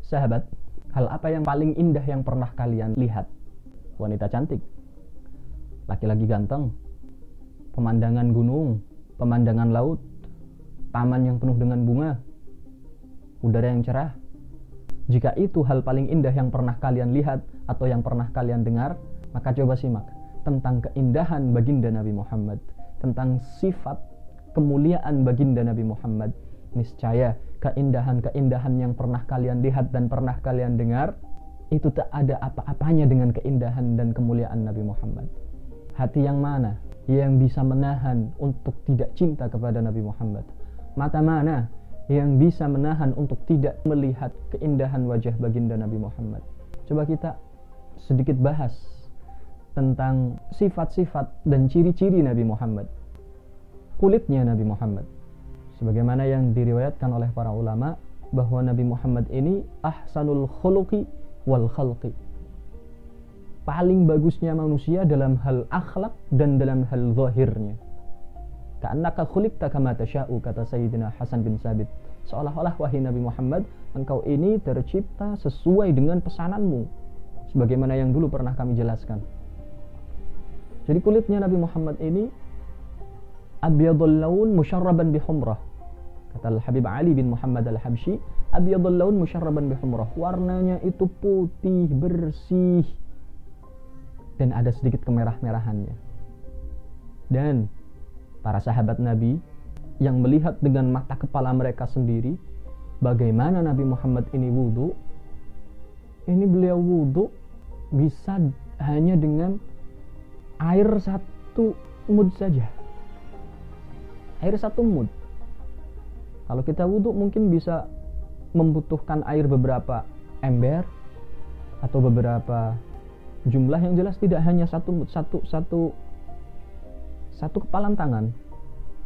Sahabat, hal apa yang paling indah yang pernah kalian lihat? Wanita cantik, laki-laki ganteng, pemandangan gunung, pemandangan laut, taman yang penuh dengan bunga, udara yang cerah. Jika itu hal paling indah yang pernah kalian lihat atau yang pernah kalian dengar, maka coba simak tentang keindahan baginda Nabi Muhammad, tentang sifat kemuliaan baginda Nabi Muhammad. Niscaya keindahan-keindahan yang pernah kalian lihat dan pernah kalian dengar, itu tak ada apa-apanya dengan keindahan dan kemuliaan Nabi Muhammad. Hati yang mana yang bisa menahan untuk tidak cinta kepada Nabi Muhammad? Mata mana yang bisa menahan untuk tidak melihat keindahan wajah baginda Nabi Muhammad? Coba kita sedikit bahas tentang sifat-sifat dan ciri-ciri Nabi Muhammad. Kulitnya Nabi Muhammad, sebagaimana yang diriwayatkan oleh para ulama, bahwa Nabi Muhammad ini ahsanul khuluqi wal khalqi, paling bagusnya manusia dalam hal akhlak dan dalam hal zahirnya. Ka'annaka khuliqta kama tasha'u, kata Sayyidina Hasan bin Sabit. Seolah-olah wahai Nabi Muhammad, engkau ini tercipta sesuai dengan pesananmu, sebagaimana yang dulu pernah kami jelaskan. Jadi kulitnya Nabi Muhammad ini abyadul laun musyarraban bihumrah. Kata Al-Habib Ali bin Muhammad Al-Habsyi, abyadul laun musyarraban bihumrah. Warnanya itu putih, bersih, dan ada sedikit kemerah-merahannya. Dan para sahabat Nabi yang melihat dengan mata kepala mereka sendiri bagaimana Nabi Muhammad ini wudu. Ini beliau wudu bisa hanya dengan air 1 mud saja. Air 1 mud. Kalau kita wudu mungkin bisa membutuhkan air beberapa ember atau beberapa jumlah, yang jelas tidak hanya satu kepalan tangan.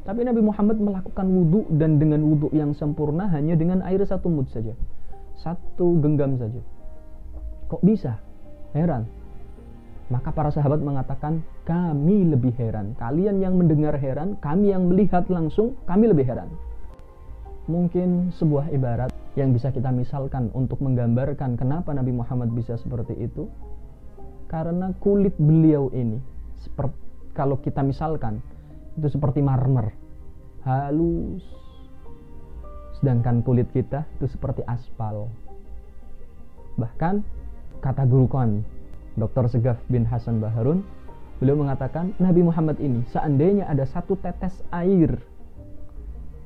Tapi Nabi Muhammad melakukan wudu, dan dengan wudu yang sempurna hanya dengan air 1 mud saja, 1 genggam saja. Kok bisa? Heran. Maka para sahabat mengatakan, kami lebih heran. Kalian yang mendengar heran, kami yang melihat langsung, kami lebih heran. Mungkin sebuah ibarat yang bisa kita misalkan untuk menggambarkan kenapa Nabi Muhammad bisa seperti itu, karena kulit beliau ini kalau kita misalkan itu seperti marmer, halus, sedangkan kulit kita itu seperti aspal. Bahkan kata guru kami, Dr. Segaf bin Hasan Baharun, beliau mengatakan Nabi Muhammad ini seandainya ada 1 tetes air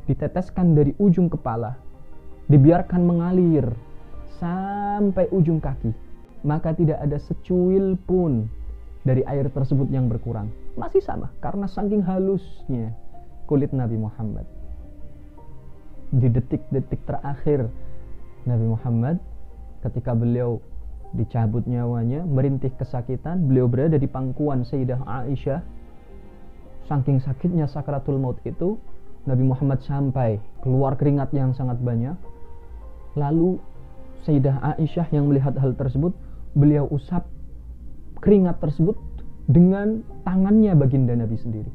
diteteskan dari ujung kepala, dibiarkan mengalir sampai ujung kaki, maka tidak ada secuil pun dari air tersebut yang berkurang. Masih sama, karena saking halusnya kulit Nabi Muhammad. Di detik-detik terakhir Nabi Muhammad, ketika beliau dicabut nyawanya, merintih kesakitan, beliau berada di pangkuan Sayyidah Aisyah. Saking sakitnya sakaratul maut itu, Nabi Muhammad sampai keluar keringat yang sangat banyak. Lalu Sayyidah Aisyah yang melihat hal tersebut, beliau usap keringat tersebut dengan tangannya baginda Nabi sendiri.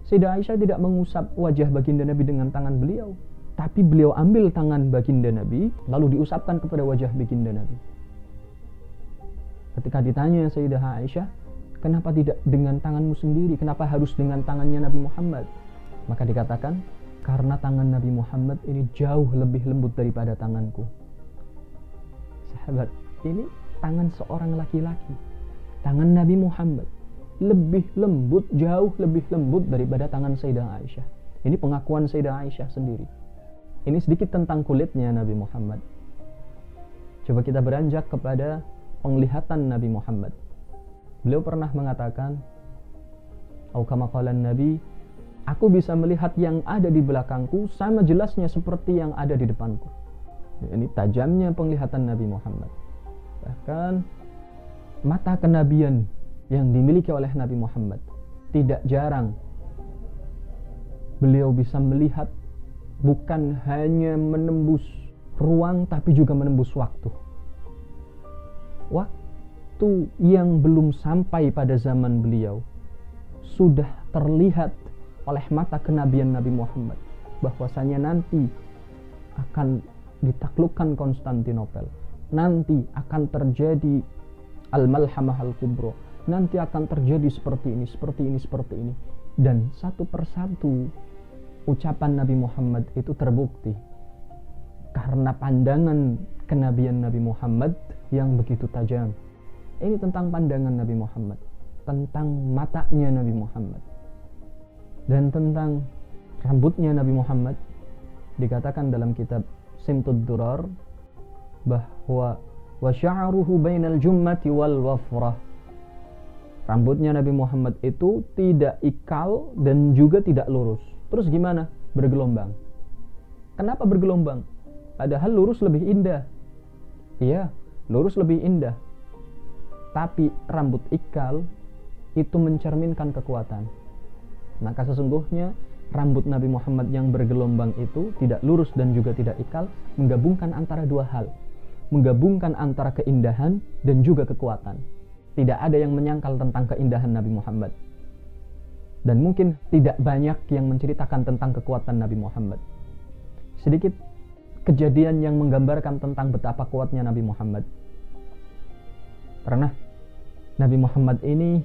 Sayyidah Aisyah tidak mengusap wajah baginda Nabi dengan tangan beliau, tapi beliau ambil tangan baginda Nabi lalu diusapkan kepada wajah baginda Nabi. Ketika ditanya Sayyidah Aisyah, kenapa tidak dengan tanganmu sendiri? Kenapa harus dengan tangannya Nabi Muhammad? Maka dikatakan, karena tangan Nabi Muhammad ini jauh lebih lembut daripada tanganku. Sahabat, ini tangan seorang laki-laki. Tangan Nabi Muhammad lebih lembut, jauh lebih lembut daripada tangan Sayyidah Aisyah. Ini pengakuan Sayyidah Aisyah sendiri. Ini sedikit tentang kulitnya Nabi Muhammad. Coba kita beranjak kepada penglihatan Nabi Muhammad. Beliau pernah mengatakan, "Au kama qala Nabi, aku bisa melihat yang ada di belakangku sama jelasnya seperti yang ada di depanku." Ini tajamnya penglihatan Nabi Muhammad. Bahkan mata kenabian yang dimiliki oleh Nabi Muhammad, tidak jarang beliau bisa melihat bukan hanya menembus ruang tapi juga menembus waktu. Waktu yang belum sampai pada zaman beliau sudah terlihat oleh mata kenabian Nabi Muhammad bahwasanya nanti akan ditaklukkan Konstantinopel, nanti akan terjadi al-malhamah al-kubro, nanti akan terjadi seperti ini, seperti ini, seperti ini. Dan satu persatu ucapan Nabi Muhammad itu terbukti karena pandangan kenabian Nabi Muhammad yang begitu tajam. Ini tentang pandangan Nabi Muhammad, tentang matanya Nabi Muhammad, dan tentang rambutnya Nabi Muhammad. Dikatakan dalam kitab Simtud Durar bahwa wa sya'ruhu bainal jummati wal wafrah, rambutnya Nabi Muhammad itu tidak ikal dan juga tidak lurus. Terus gimana? Bergelombang. Kenapa bergelombang? Padahal lurus lebih indah. Iya, lurus lebih indah. Tapi rambut ikal itu mencerminkan kekuatan. Maka sesungguhnya rambut Nabi Muhammad yang bergelombang itu tidak lurus dan juga tidak ikal, menggabungkan antara dua hal, menggabungkan antara keindahan dan juga kekuatan. Tidak ada yang menyangkal tentang keindahan Nabi Muhammad, dan mungkin tidak banyak yang menceritakan tentang kekuatan Nabi Muhammad. Sedikit kejadian yang menggambarkan tentang betapa kuatnya Nabi Muhammad. Pernah Nabi Muhammad ini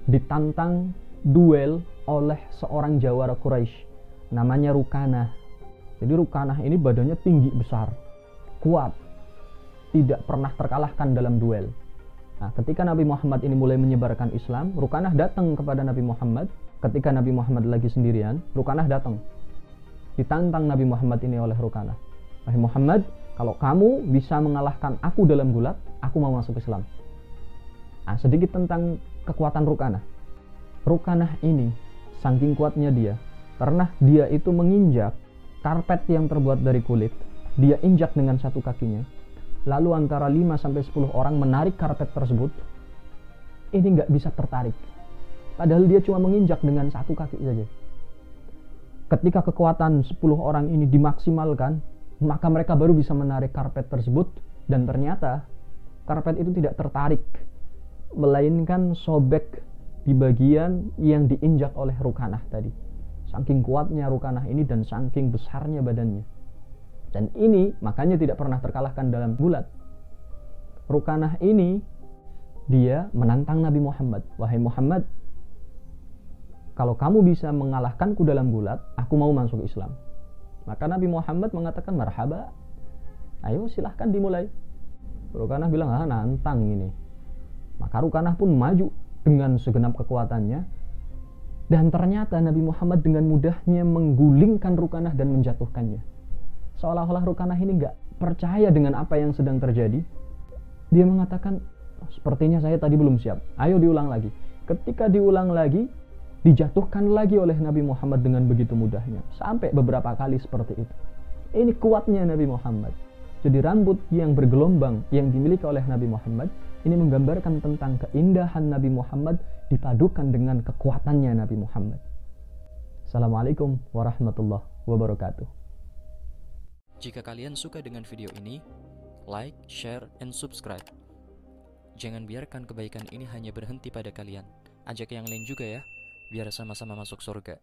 ditantang duel oleh seorang jawara Quraisy namanya Rukanah. Jadi Rukanah ini badannya tinggi besar, kuat, tidak pernah terkalahkan dalam duel. Nah, ketika Nabi Muhammad ini mulai menyebarkan Islam, Rukanah datang kepada Nabi Muhammad. Ketika Nabi Muhammad lagi sendirian, Rukanah datang. Ditantang Nabi Muhammad ini oleh Rukanah. Wahai Muhammad, kalau kamu bisa mengalahkan aku dalam gulat, aku mau masuk Islam. Nah, sedikit tentang kekuatan Rukanah. Rukanah ini saking kuatnya dia, pernah dia itu menginjak karpet yang terbuat dari kulit. Dia injak dengan satu kakinya. Lalu antara 5-10 orang menarik karpet tersebut. Ini nggak bisa tertarik. Padahal dia cuma menginjak dengan satu kaki saja. Ketika kekuatan 10 orang ini dimaksimalkan, maka mereka baru bisa menarik karpet tersebut. Dan ternyata karpet itu tidak tertarik, melainkan sobek di bagian yang diinjak oleh Rukanah tadi. Saking kuatnya Rukanah ini dan saking besarnya badannya. Dan ini makanya tidak pernah terkalahkan dalam gulat. Rukanah ini dia menantang Nabi Muhammad. Wahai Muhammad, kalau kamu bisa mengalahkanku dalam gulat, aku mau masuk Islam. Maka Nabi Muhammad mengatakan marhaba. Ayo silahkan dimulai. Rukanah bilang, nantang ini. Maka Rukanah pun maju dengan segenap kekuatannya. Dan ternyata Nabi Muhammad dengan mudahnya menggulingkan Rukanah dan menjatuhkannya. Seolah-olah Rukanah ini gak percaya dengan apa yang sedang terjadi. Dia mengatakan, sepertinya saya tadi belum siap. Ayo diulang lagi. Ketika diulang lagi, dijatuhkan lagi oleh Nabi Muhammad dengan begitu mudahnya. Sampai beberapa kali seperti itu. Ini kuatnya Nabi Muhammad. Jadi rambut yang bergelombang yang dimiliki oleh Nabi Muhammad ini menggambarkan tentang keindahan Nabi Muhammad dipadukan dengan kekuatannya Nabi Muhammad. Assalamualaikum warahmatullahi wabarakatuh. Jika kalian suka dengan video ini, like, share, and subscribe. Jangan biarkan kebaikan ini hanya berhenti pada kalian. Ajak yang lain juga ya, biar sama-sama masuk surga.